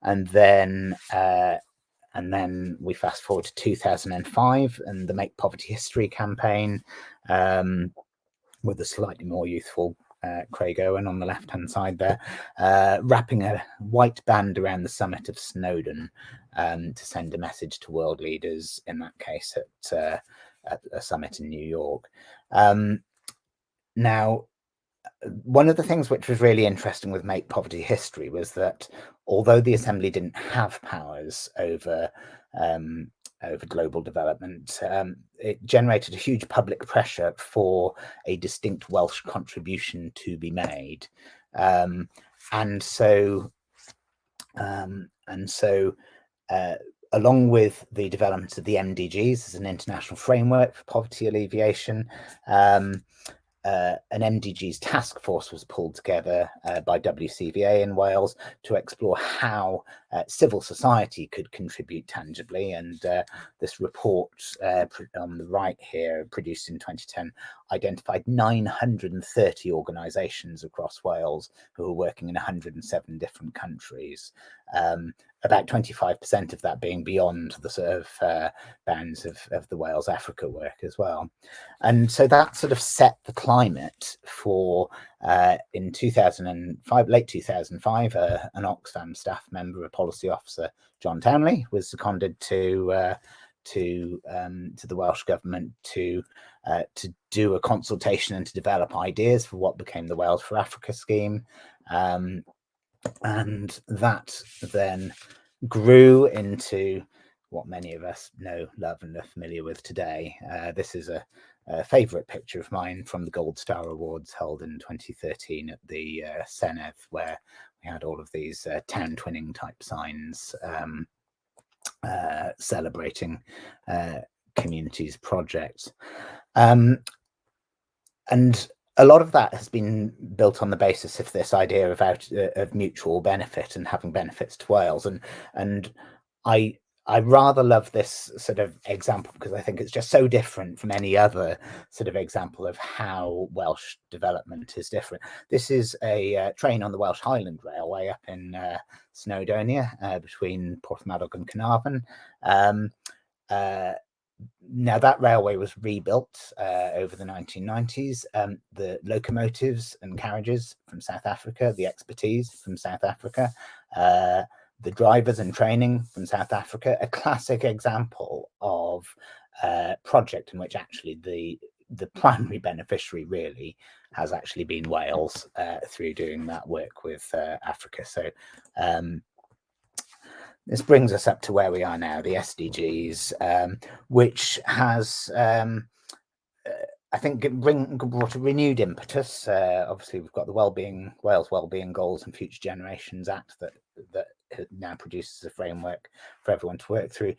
And then we fast forward to 2005 and the Make Poverty History campaign, with a slightly more youthful Craig Owen on the left-hand side there, wrapping a white band around the summit of Snowdon to send a message to world leaders, in that case at a summit in New York. Now, one of the things which was really interesting with Make Poverty History was that although the Assembly didn't have powers over global development, it generated a huge public pressure for a distinct Welsh contribution to be made, and so along with the development of the MDGs as an international framework for poverty alleviation, an MDGs task force was pulled together by WCVA in Wales to explore how civil society could contribute tangibly. And this report on the right here, produced in 2010, identified 930 organisations across Wales who were working in 107 different countries. About 25% of that being beyond the sort of bounds of the Wales Africa work as well. And so that sort of set the climate for, in 2005, late 2005, an Oxfam staff member, a policy officer, John Townley, was seconded to the Welsh government to do a consultation and to develop ideas for what became the Wales for Africa scheme. And that then grew into what many of us know, love, and are familiar with today. This is a favourite picture of mine from the Gold Star Awards held in 2013 at the Senedd, where we had all of these town twinning type signs celebrating communities' projects. And a lot of that has been built on the basis of this idea of mutual benefit and having benefits to Wales. And I rather love this sort of example because I think it's just so different from any other sort of example of how Welsh development is different. This is a train on the Welsh Highland Railway up in Snowdonia, between Porthmadog and Carnarvon. Now, that railway was rebuilt over the 1990s. The locomotives and carriages from South Africa, the expertise from South Africa, the drivers and training from South Africa, a classic example of a project in which actually the primary beneficiary really has actually been Wales through doing that work with Africa. So this brings us up to where we are now, the SDGs, which has, I think, brought a renewed impetus. Obviously, we've got the Wales Wellbeing Goals and Future Generations Act that now produces a framework for everyone to work through.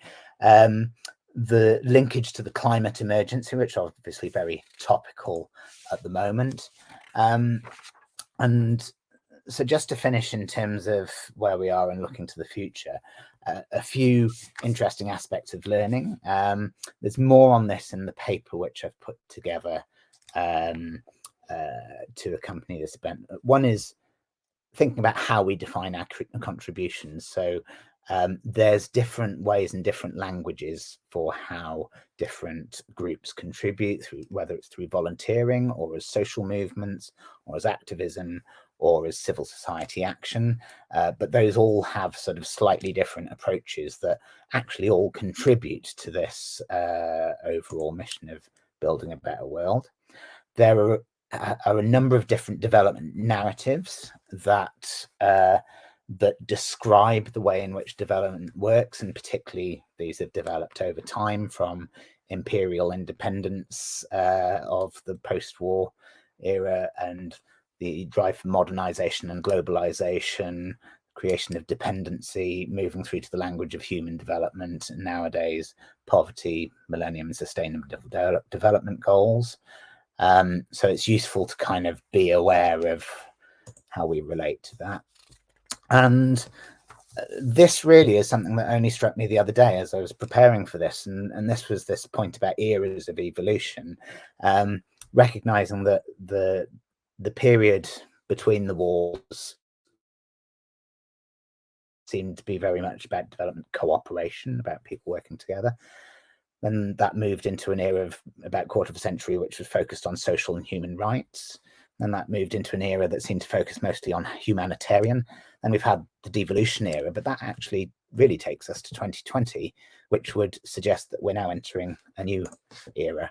The linkage to the climate emergency, which are obviously very topical at the moment. And so just to finish in terms of where we are and looking to the future, a few interesting aspects of learning. There's more on this in the paper which I've put together to accompany this event. One is thinking about how we define our contributions. So there's different ways and different languages for how different groups contribute, through whether it's through volunteering or as social movements or as activism or as civil society action, but those all have sort of slightly different approaches that actually all contribute to this overall mission of building a better world. There are a number of different development narratives that that describe the way in which development works, and particularly these have developed over time from imperial independence of the post-war era and the drive for modernization and globalization, creation of dependency, moving through to the language of human development, and nowadays poverty, millennium and sustainable development goals. So it's useful to kind of be aware of how we relate to that. And this really is something that only struck me the other day as I was preparing for this, and this was this point about eras of evolution, recognizing that the period between the wars seemed to be very much about development cooperation, about people working together. Then that moved into an era of about a quarter of a century, which was focused on social and human rights. Then that moved into an era that seemed to focus mostly on humanitarian. And we've had the devolution era, but that actually really takes us to 2020, which would suggest that we're now entering a new era.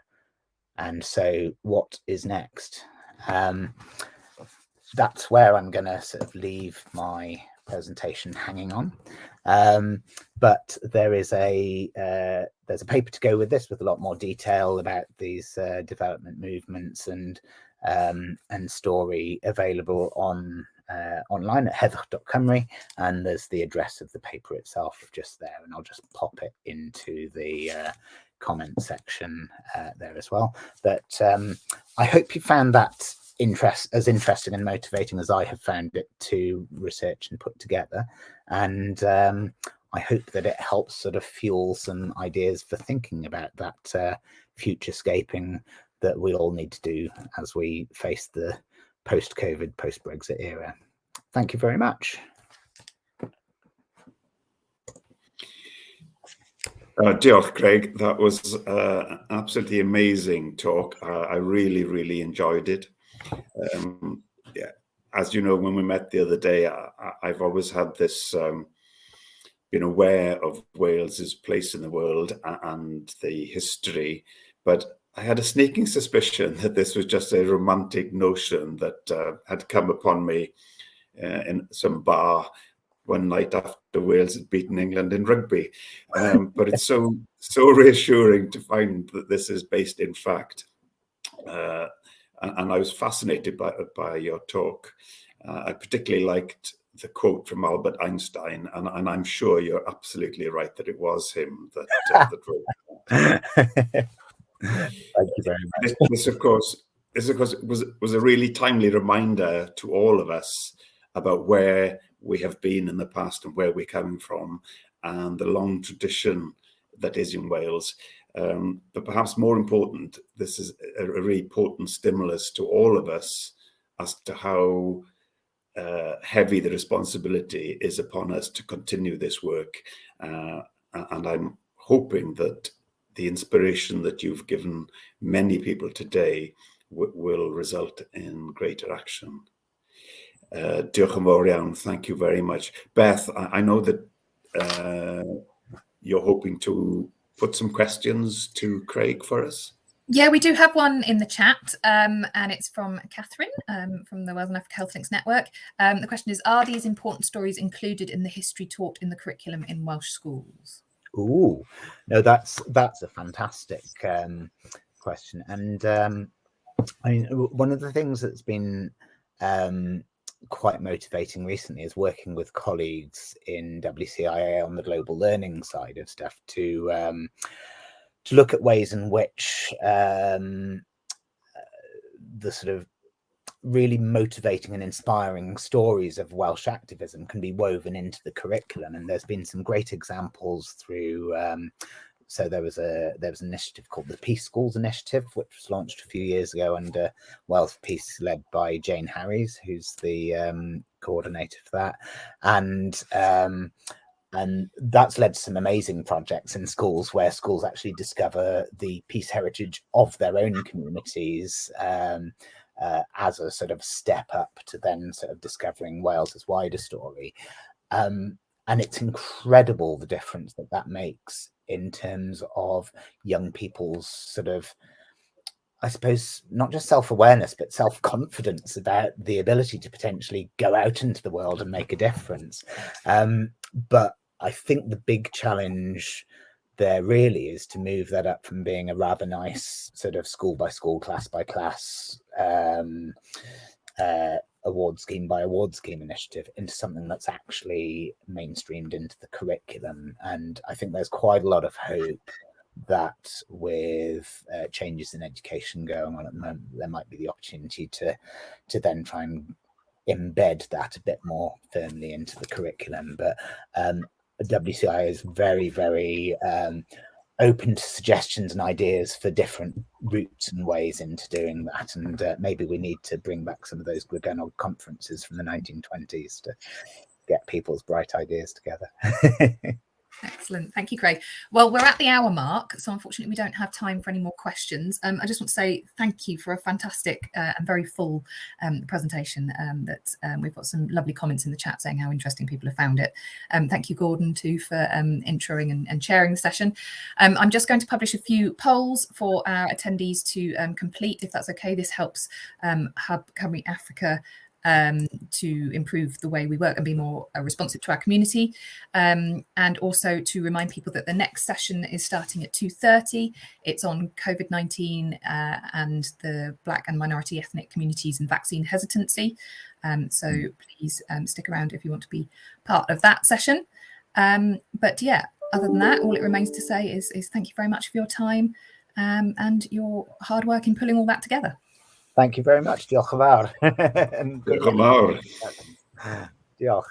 And so what is next? That's where I'm going to sort of leave my presentation hanging on. But there is there's a paper to go with this with a lot more detail about these development movements and story available on online at heather.cymru, and there's the address of the paper itself just there, and I'll just pop it into the comment section there as well. But I hope you found that as interesting and motivating as I have found it to research and put together, and I hope that it helps sort of fuel some ideas for thinking about that futurescaping that we all need to do as we face the post-COVID, post-Brexit era. Thank you very much. Diolch, Craig. That was an absolutely amazing talk. I really, really enjoyed it. Yeah, as you know, when we met the other day, I've always had this, been aware of Wales's place in the world and the history, but I had a sneaking suspicion that this was just a romantic notion that had come upon me in some bar one night after Wales had beaten England in rugby. But it's so reassuring to find that this is based in fact. And I was fascinated by your talk. I particularly liked the quote from Albert Einstein, and I'm sure you're absolutely right that it was him that wrote that. Thank you very much. This of course was a really timely reminder to all of us about where we have been in the past and where we're coming from, and the long tradition that is in Wales. But perhaps more important, this is a really potent stimulus to all of us as to how heavy the responsibility is upon us to continue this work. And I'm hoping that the inspiration that you've given many people today will result in greater action. Diolch yn fawr iawn. Thank you very much. Beth, I know that you're hoping to put some questions to Craig for us. Yeah, we do have one in the chat, and it's from Catherine from the Wales and Africa Health Links Network. The question is, are these important stories included in the history taught in the curriculum in Welsh schools? Ooh, no, that's a fantastic question. And I mean, one of the things that's been quite motivating recently is working with colleagues in WCIA on the global learning side of stuff to look at ways in which the sort of really motivating and inspiring stories of Welsh activism can be woven into the curriculum. And there's been some great examples through so there was an initiative called the Peace Schools Initiative, which was launched a few years ago under Wealth Peace, led by Jane Harries, who's the coordinator for that. And that's led to some amazing projects in schools where schools actually discover the peace heritage of their own communities as a sort of step up to then sort of discovering Wales's wider story. And it's incredible the difference that makes in terms of young people's sort of, I suppose, not just self-awareness, but self-confidence about the ability to potentially go out into the world and make a difference. But I think the big challenge there really is to move that up from being a rather nice sort of school by school, class by class, award scheme by award scheme initiative into something that's actually mainstreamed into the curriculum. And I think there's quite a lot of hope that with changes in education going on at the moment, there might be the opportunity to then try and embed that a bit more firmly into the curriculum. But WCI is very, very open to suggestions and ideas for different routes and ways into doing that. And maybe we need to bring back some of those Goodwill conferences from the 1920s to get people's bright ideas together. Excellent. Thank you, Craig. Well, we're at the hour mark, so unfortunately we don't have time for any more questions. I just want to say thank you for a fantastic and very full presentation. We've got some lovely comments in the chat saying how interesting people have found it. Thank you, Gordon, too, for introing and chairing the session. I'm just going to publish a few polls for our attendees to complete, if that's okay. This helps Hub Cymru Africa to improve the way we work and be more responsive to our community, and also to remind people that the next session is starting at 2:30. It's on COVID-19 and the Black and minority ethnic communities and vaccine hesitancy. So please stick around if you want to be part of that session. But yeah, other than that, all it remains to say is thank you very much for your time and your hard work in pulling all that together. Thank you very much. Diolch yn fawr. Diolch yn fawr. Diolch.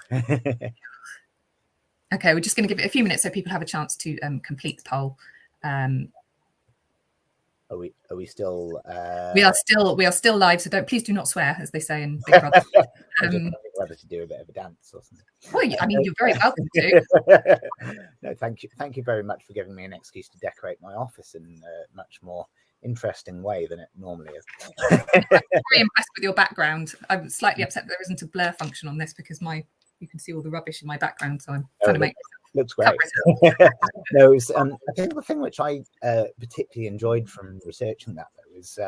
Okay, we're just going to give it a few minutes so people have a chance to complete the poll. Are we still? We are still live, so please do not swear, as they say in Big Brother. Whether to do a bit of a dance or something. Well, I mean, you're very welcome to. No, thank you very much for giving me an excuse to decorate my office in a much more interesting way than it normally is. I'm very impressed with your background. I'm slightly upset that there isn't a blur function on this because you can see all the rubbish in my background, so I'm trying to make looks great. No, I think the thing which I particularly enjoyed from researching that though is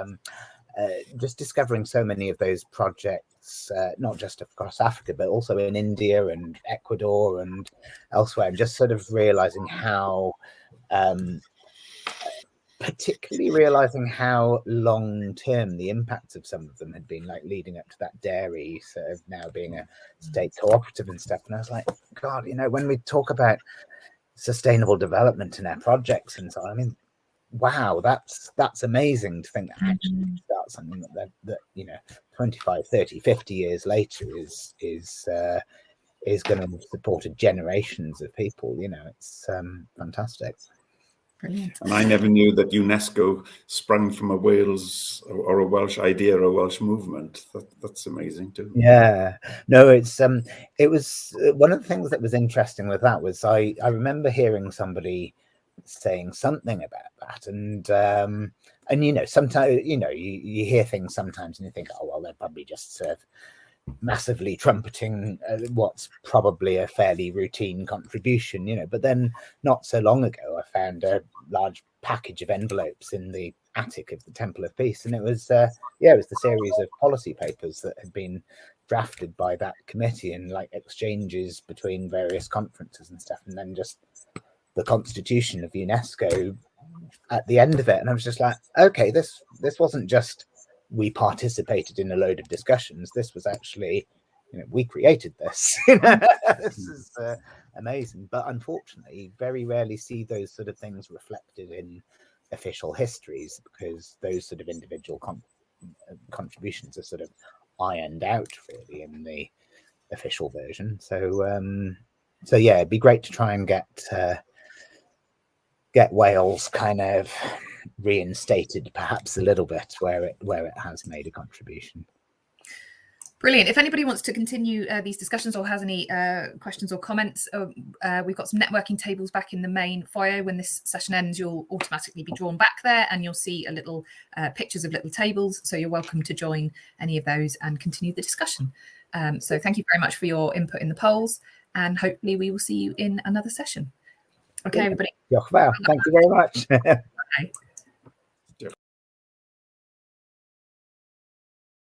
just discovering so many of those projects, not just across Africa but also in India and Ecuador and elsewhere, and just sort of realizing how particularly realizing how long-term the impacts of some of them had been, like leading up to that dairy sort of now being a state cooperative and stuff. And I was like, God, when we talk about sustainable development in our projects and so on, I mean, wow, that's amazing to think that actually start something that 25, 30, 50 years later is going to have supported generations of people. It's fantastic. Brilliant. And I never knew that Unesco sprung from a Wales or a Welsh idea or a Welsh movement. That's amazing too. Yeah, no, it was one of the things that was interesting with that was I remember hearing somebody saying something about that, and sometimes you hear things sometimes and you think, oh well, they're probably just sort of massively trumpeting what's probably a fairly routine contribution, but then not so long ago I found a large package of envelopes in the attic of the Temple of Peace, and it was the series of policy papers that had been drafted by that committee and like exchanges between various conferences and stuff, and then just the constitution of UNESCO at the end of it. And I was just like, okay, this wasn't just we participated in a load of discussions. This was actually we created this. This is amazing. But unfortunately, very rarely see those sort of things reflected in official histories, because those sort of individual contributions are sort of ironed out really in the official version. So yeah, it'd be great to try and get Wales kind of reinstated perhaps a little bit where it has made a contribution. Brilliant. If anybody wants to continue these discussions or has any questions or comments, we've got some networking tables back in the main foyer. When this session ends, you'll automatically be drawn back there and you'll see a little pictures of little tables. So you're welcome to join any of those and continue the discussion. So thank you very much for your input in the polls, and hopefully we will see you in another session. Okay, everybody. Thank you very much. Okay.